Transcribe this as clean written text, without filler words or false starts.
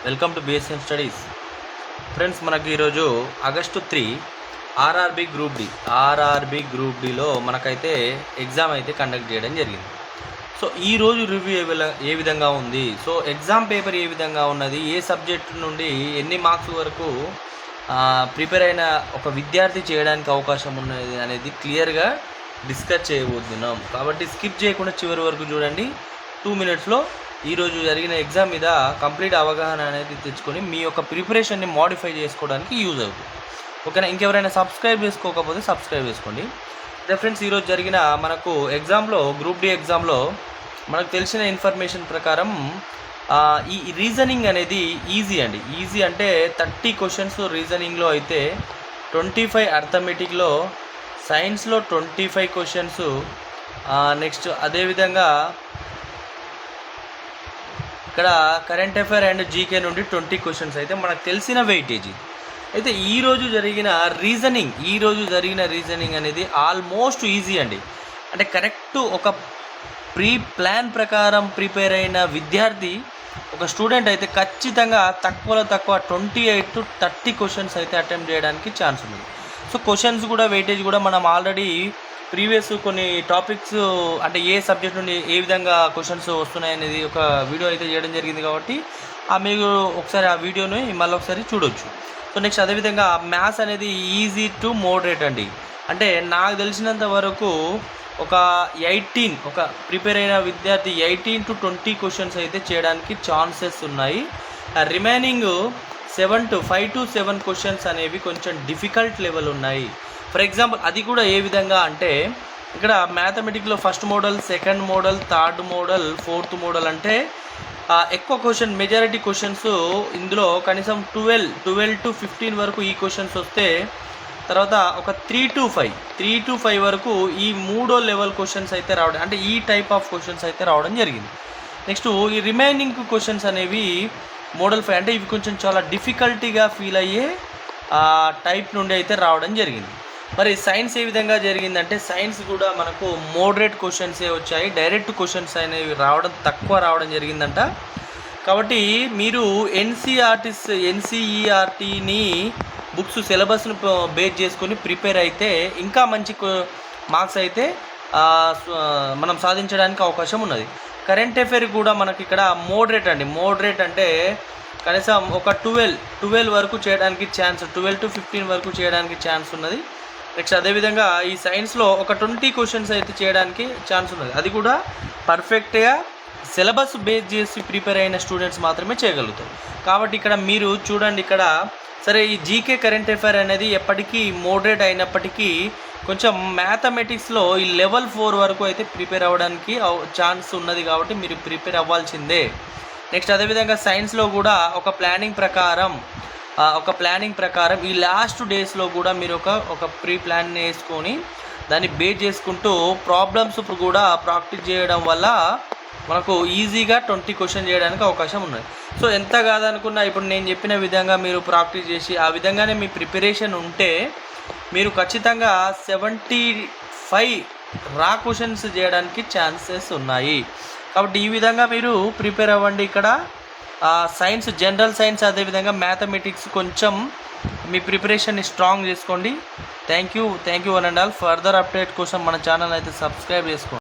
Welcome to BSN studies. Friends, మనకి ఈరోజు August 3 RRB group డిలో మనకైతే ఎగ్జామ్ అయితే కండక్ట్ చేయడం జరిగింది. సో ఈరోజు రివ్యూ ఏ విధంగా ఉంది, సో ఎగ్జామ్ పేపర్ ఏ విధంగా ఉన్నది, ఏ సబ్జెక్ట్ నుండి ఎన్ని మార్క్స్ వరకు ప్రిపేర్ అయిన ఒక విద్యార్థి చేయడానికి అవకాశం ఉన్నది అనేది క్లియర్గా డిస్కస్ చేయబోతున్నాం. కాబట్టి స్కిప్ చేయకుండా చివరి వరకు చూడండి. 2 మినిట్స్లో ఈరోజు జరిగిన ఎగ్జామ్ మీద కంప్లీట్ అవగాహన అనేది తెచ్చుకొని మీ యొక్క ప్రిపరేషన్ని మోడిఫై చేసుకోవడానికి యూజ్ అవుతుంది. ఓకేనా? ఇంకెవరైనా సబ్స్క్రైబ్ చేసుకోకపోతే సబ్స్క్రైబ్ చేసుకోండి. అదే ఫ్రెండ్స్, ఈరోజు జరిగిన మనకు ఎగ్జామ్లో గ్రూప్ డి ఎగ్జామ్లో మనకు తెలిసిన ఇన్ఫర్మేషన్ ప్రకారం ఈ రీజనింగ్ అనేది ఈజీ అంటే 30 క్వశ్చన్స్ రీజనింగ్లో అయితే 25 అర్థమెటిక్లో, సైన్స్లో 25 క్వశ్చన్స్, నెక్స్ట్ అదేవిధంగా ఇక్కడ కరెంట్ అఫైర్ అండ్ జీకే నుండి 20 క్వశ్చన్స్ అయితే మనకు తెలిసిన వెయిటేజీ. అయితే ఈరోజు జరిగిన రీజనింగ్ అనేది ఆల్మోస్ట్ ఈజీ అండి. అంటే కరెక్ట్ ఒక ప్రీ ప్లాన్ ప్రకారం ప్రిపేర్ అయిన విద్యార్థి, ఒక స్టూడెంట్ అయితే ఖచ్చితంగా తక్కువలో తక్కువ 28 to 30 క్వశ్చన్స్ అయితే అటెంప్ట్ చేయడానికి ఛాన్స్ ఉంది. సో క్వశ్చన్స్ కూడా వెయిటేజ్ కూడా మనం ఆల్రెడీ ప్రీవియస్ కొన్ని టాపిక్స్ అంటే ఏ సబ్జెక్ట్ నుండి ఏ విధంగా క్వశ్చన్స్ వస్తున్నాయి అనేది ఒక వీడియో అయితే చేయడం జరిగింది. కాబట్టి మీరు ఒకసారి ఆ వీడియోని మళ్ళీ ఒకసారి చూడొచ్చు. సో నెక్స్ట్ అదేవిధంగా మ్యాథ్స్ అనేది ఈజీ టు మోడరేట్ అండి. అంటే నాకు తెలిసినంత వరకు ఒక ప్రిపేర్ అయిన విద్యార్థి 18 to 20 క్వశ్చన్స్ అయితే చేయడానికి ఛాన్సెస్ ఉన్నాయి. రిమైనింగ్ 5 to 7 క్వశ్చన్స్ అనేవి కొంచెం డిఫికల్ట్ లెవెల్ ఉన్నాయి. ఫర్ ఎగ్జాంపుల్ అది కూడా ఏ విధంగా అంటే, ఇక్కడ మ్యాథమెటిక్లో first model, second model, third model, fourth model అంటే ఎక్కువ క్వశ్చన్, మెజారిటీ క్వశ్చన్స్ ఇందులో కనీసం 12 to 15 వరకు ఈ క్వశ్చన్స్ వస్తే, తర్వాత ఒక 3 to 5 వరకు ఈ మూడో లెవెల్ క్వశ్చన్స్ అయితే రావడం, అంటే ఈ టైప్ ఆఫ్ క్వశ్చన్స్ అయితే రావడం జరిగింది. నెక్స్ట్ ఈ రిమైనింగ్ క్వశ్చన్స్ అనేవి మోడల్ 5 అంటే ఇవి కొంచెం చాలా డిఫికల్టీగా ఫీల్ అయ్యే టైప్ నుండి అయితే రావడం జరిగింది. మరి సైన్స్ ఏ విధంగా జరిగిందంటే, సైన్స్ కూడా మనకు మోడరేట్ క్వశ్చన్సే వచ్చాయి. డైరెక్ట్ క్వశ్చన్స్ అనేవి తక్కువ రావడం జరిగిందంట. కాబట్టి మీరు ఎన్సీఈఆర్టీని బుక్స్ సిలబస్ను బేస్ చేసుకొని ప్రిపేర్ అయితే ఇంకా మంచి మార్క్స్ అయితే మనం సాధించడానికి అవకాశం ఉన్నది. కరెంట్ అఫైర్ కూడా మనకి ఇక్కడ మోడరేట్ అంటే కనీసం ఒక 12 వరకు చేయడానికి ఛాన్స్, 12 to 15 వరకు చేయడానికి ఛాన్స్ ఉన్నది. నెక్స్ట్ అదేవిధంగా ఈ సైన్స్లో ఒక 20 క్వశ్చన్స్ అయితే చేయడానికి ఛాన్స్ ఉన్నది. అది కూడా పర్ఫెక్ట్గా సిలబస్ బేస్ చేసి ప్రిపేర్ అయిన స్టూడెంట్స్ మాత్రమే చేయగలుగుతారు. కాబట్టి ఇక్కడ మీరు చూడండి, ఇక్కడ సరే ఈ జీకే కరెంట్ అఫైర్ అనేది ఎప్పటికీ మోడరేట్ అయినప్పటికీ కొంచెం మ్యాథమెటిక్స్లో ఈ లెవెల్ 4 వరకు అయితే ప్రిపేర్ అవ్వడానికి ఛాన్స్ ఉన్నది. కాబట్టి మీరు ప్రిపేర్ అవ్వాల్సిందే. నెక్స్ట్ అదేవిధంగా సైన్స్లో కూడా ఒక ప్లానింగ్ ప్రకారం ఈ లాస్ట్ డేస్లో కూడా మీరు ఒక ప్రీ ప్లాన్ వేసుకొని దాన్ని బేస్ చేసుకుంటూ ప్రాబ్లమ్స్ కూడా ప్రాక్టీస్ చేయడం వల్ల మనకు ఈజీగా 20 క్వశ్చన్ చేయడానికి అవకాశం ఉన్నది. సో ఎంత కాదనుకున్నా ఇప్పుడు నేను చెప్పిన విధంగా మీరు ప్రాక్టీస్ చేసి ఆ విధంగానే మీ ప్రిపరేషన్ ఉంటే మీరు ఖచ్చితంగా 75 రా క్వశ్చన్స్ చేయడానికి ఛాన్సెస్ ఉన్నాయి. కాబట్టి ఈ విధంగా మీరు ప్రిపేర్ అవ్వండి. ఇక్కడ సైన్స్, జనరల్ సైన్స్, అదేవిధంగా మ్యాథమెటిక్స్ కొంచెం మీ ప్రిపరేషన్ని స్ట్రాంగ్ చేసుకోండి. Thank you one and all. Further update కోసం మన ఛానల్ అయితే సబ్స్క్రైబ్ చేసుకోండి.